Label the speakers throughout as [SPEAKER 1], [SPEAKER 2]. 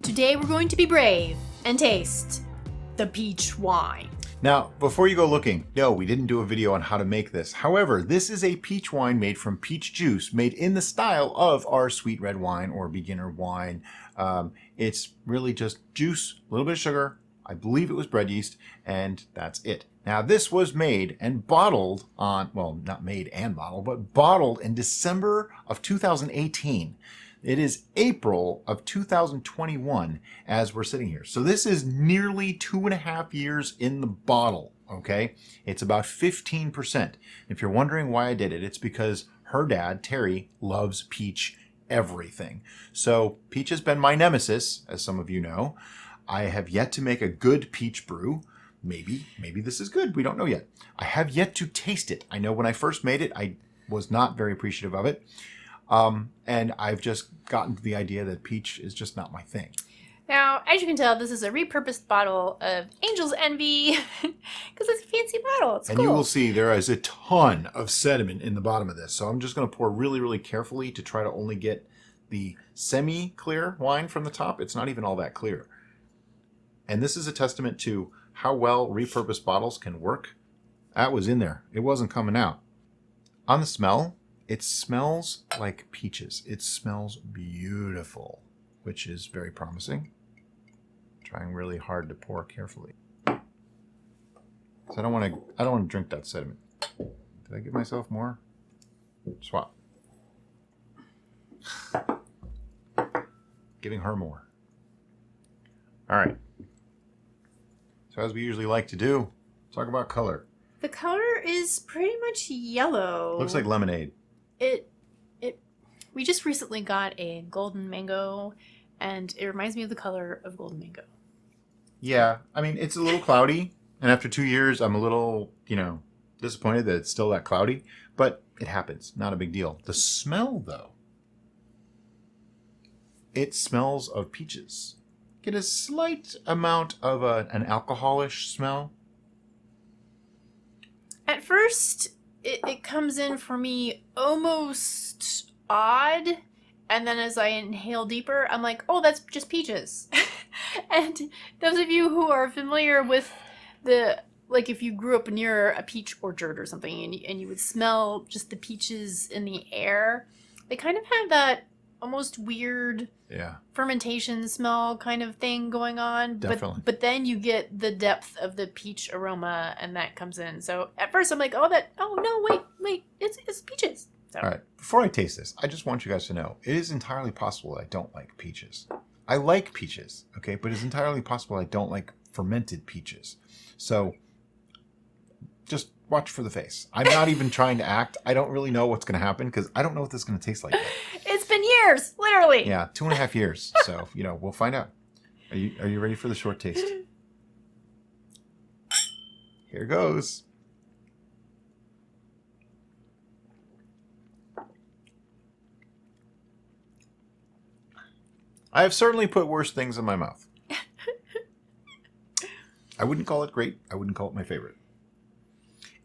[SPEAKER 1] Today we're going to be brave and taste the peach wine.
[SPEAKER 2] Now, before you go looking, no, we didn't do a video on how to make this. However, this is a peach wine made from peach juice, made in the style of our sweet red wine or beginner wine. It's really just juice, a little bit of sugar. I believe it was bread yeast, and that's it. Now, this was made and bottled on, well, not made and bottled, but bottled in December of 2018. It is April of 2021 as we're sitting here. So this is nearly 2.5 years in the bottle, okay? It's about 15%. If you're wondering why I did it, it's because her dad, Terry, loves peach everything. So peach has been my nemesis, as some of you know. I have yet to make a good peach brew. Maybe this is good. We don't know yet. I have yet to taste it. I know when I first made it, I was not very appreciative of it. And I've just gotten to the idea that peach is just not my thing.
[SPEAKER 1] Now, as you can tell, this is a repurposed bottle of Angel's Envy because it's a fancy bottle. It's
[SPEAKER 2] and
[SPEAKER 1] cool.
[SPEAKER 2] You will see there is a ton of sediment in the bottom of this. So I'm just going to pour really, really carefully to try to only get the semi-clear wine from the top. It's not even all that clear. And this is a testament to how well repurposed bottles can work. That was in there. It wasn't coming out. On the smell, it smells like peaches. It smells beautiful, which is very promising. Trying really hard to pour carefully. So I don't want to drink that sediment. Did I give myself more? Swap. Giving her more. All right. So as we usually like to do, talk about color.
[SPEAKER 1] The color is pretty much yellow.
[SPEAKER 2] Looks like lemonade.
[SPEAKER 1] We just recently got a golden mango, and it reminds me of the color of golden mango.
[SPEAKER 2] Yeah, I mean, it's a little cloudy, and after 2 years, I'm a little, disappointed that it's still that cloudy, but it happens. Not a big deal. The smell, though, it smells of peaches. Get a slight amount of an alcoholish smell.
[SPEAKER 1] At first, it comes in for me almost odd, and then as I inhale deeper, I'm like, oh, that's just peaches. And those of you who are familiar with if you grew up near a peach orchard or something, and you would smell just the peaches in the air, they kind of have that almost weird fermentation smell kind of thing going on.
[SPEAKER 2] Definitely.
[SPEAKER 1] But then you get the depth of the peach aroma, and that comes in. So at first I'm like, oh no, wait, it's peaches. So.
[SPEAKER 2] All right, before I taste this, I just want you guys to know, it is entirely possible that I don't like peaches. I like peaches, okay, but it's entirely possible I don't like fermented peaches. So just watch for the face. I'm not even trying to act. I don't really know what's going to happen because I don't know what this is going to taste like yet.
[SPEAKER 1] It's been years, literally.
[SPEAKER 2] Yeah, 2.5 years. So, we'll find out. Are you ready for the short taste? Here goes. I have certainly put worse things in my mouth. I wouldn't call it great. I wouldn't call it my favorite.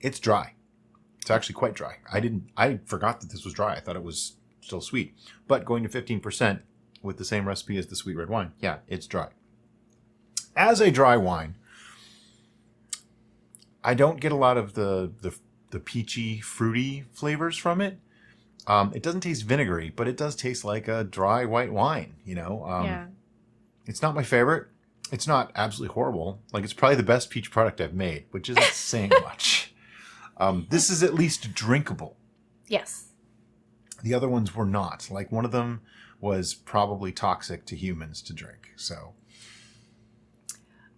[SPEAKER 2] It's dry. It's actually quite dry. I forgot that this was dry. I thought it was still sweet. But going to 15% with the same recipe as the sweet red wine, yeah, it's dry. As a dry wine, I don't get a lot of the peachy, fruity flavors from it. It doesn't taste vinegary, but it does taste like a dry white wine,
[SPEAKER 1] Yeah.
[SPEAKER 2] It's not my favorite. It's not absolutely horrible. Like, it's probably the best peach product I've made, which isn't saying much. This is at least drinkable.
[SPEAKER 1] Yes.
[SPEAKER 2] The other ones were not. Like, one of them was probably toxic to humans to drink. So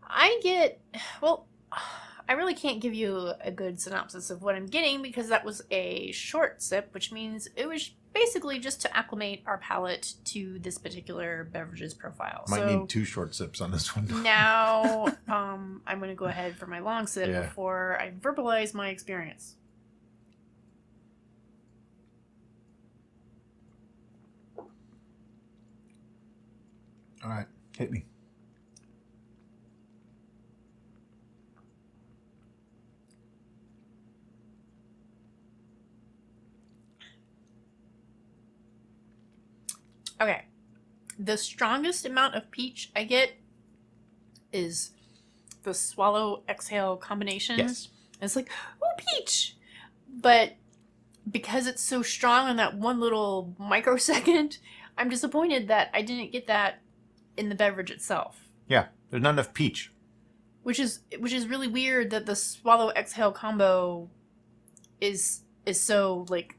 [SPEAKER 1] I really can't give you a good synopsis of what I'm getting because that was a short sip, which means it was basically just to acclimate our palate to this particular beverage's profile.
[SPEAKER 2] Might need 2 short sips on this one.
[SPEAKER 1] Now, I'm going to go ahead for my long sip before I verbalize my experience.
[SPEAKER 2] All right, hit me.
[SPEAKER 1] Okay. The strongest amount of peach I get is the swallow exhale combination.
[SPEAKER 2] Yes.
[SPEAKER 1] And it's like, oh, peach! But because it's so strong in that one little microsecond, I'm disappointed that I didn't get that in the beverage itself.
[SPEAKER 2] Yeah, there's not enough peach.
[SPEAKER 1] Which is really weird that the swallow exhale combo is so like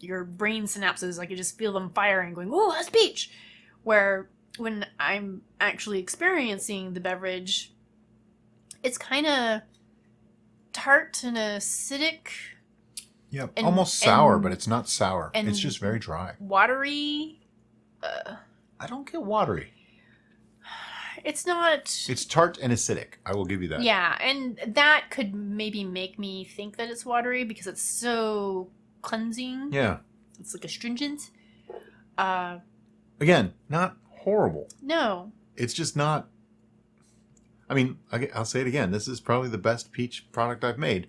[SPEAKER 1] your brain synapses, like you just feel them firing, going, oh, that's peach. Where when I'm actually experiencing the beverage, it's kind of tart and acidic.
[SPEAKER 2] Yeah,
[SPEAKER 1] And,
[SPEAKER 2] almost sour, but it's not sour. It's just very dry.
[SPEAKER 1] Watery.
[SPEAKER 2] I don't get watery.
[SPEAKER 1] It's not.
[SPEAKER 2] It's tart and acidic. I will give you that.
[SPEAKER 1] Yeah, and that could maybe make me think that it's watery because it's so cleansing.
[SPEAKER 2] Yeah.
[SPEAKER 1] It's like astringent.
[SPEAKER 2] Again, not horrible.
[SPEAKER 1] No.
[SPEAKER 2] It's just not. I mean, I'll say it again. This is probably the best peach product I've made.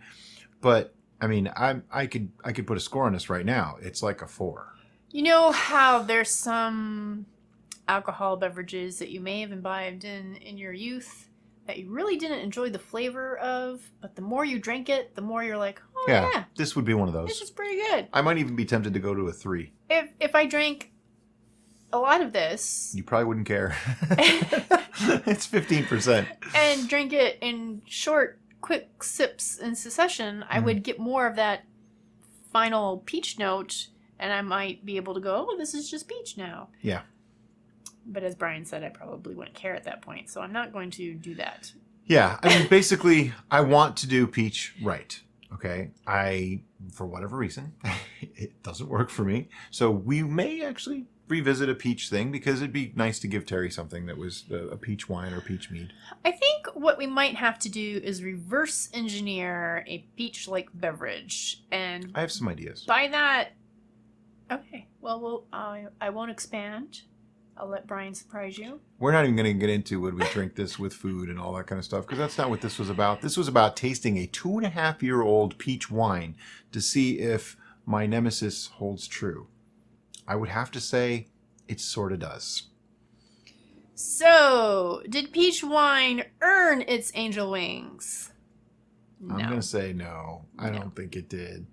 [SPEAKER 2] But I mean, I could put a score on this right now. It's like a 4.
[SPEAKER 1] You know how there's some alcohol beverages that you may have imbibed in your youth that you really didn't enjoy the flavor of, but the more you drank it, the more you're like, oh yeah,
[SPEAKER 2] this would be one of those.
[SPEAKER 1] this is pretty good.
[SPEAKER 2] I might even be tempted to go to a 3.
[SPEAKER 1] If I drank a lot of this
[SPEAKER 2] You probably wouldn't care. It's 15%.
[SPEAKER 1] and drank it in short, quick sips in succession, I would get more of that final peach note, and I might be able to go, oh, this is just peach now.
[SPEAKER 2] Yeah.
[SPEAKER 1] But as Brian said, I probably wouldn't care at that point, so I'm not going to do that.
[SPEAKER 2] Yeah, I mean, basically, I want to do peach right. Okay, for whatever reason, it doesn't work for me. So we may actually revisit a peach thing because it'd be nice to give Terry something that was a peach wine or peach mead.
[SPEAKER 1] I think what we might have to do is reverse engineer a peach-like beverage, and
[SPEAKER 2] I have some ideas.
[SPEAKER 1] by that, okay. Well, I won't expand. I'll let Brian surprise you.
[SPEAKER 2] We're not even going to get into would we drink this with food and all that kind of stuff because that's not what this was about. This was about tasting a 2.5-year-old peach wine to see if my Nemesis holds true. I would have to say it sort of does.
[SPEAKER 1] So, did peach wine earn its angel wings? No.
[SPEAKER 2] I'm going to say no. I don't think it did.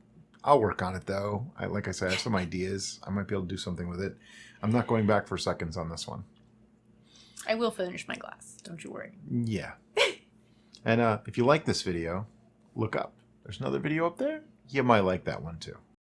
[SPEAKER 2] I'll work on it, though. Like I said, I have some ideas. I might be able to do something with it. I'm not going back for seconds on this one.
[SPEAKER 1] I will finish my glass. Don't you worry.
[SPEAKER 2] Yeah. And if you like this video, look up. There's another video up there. You might like that one, too.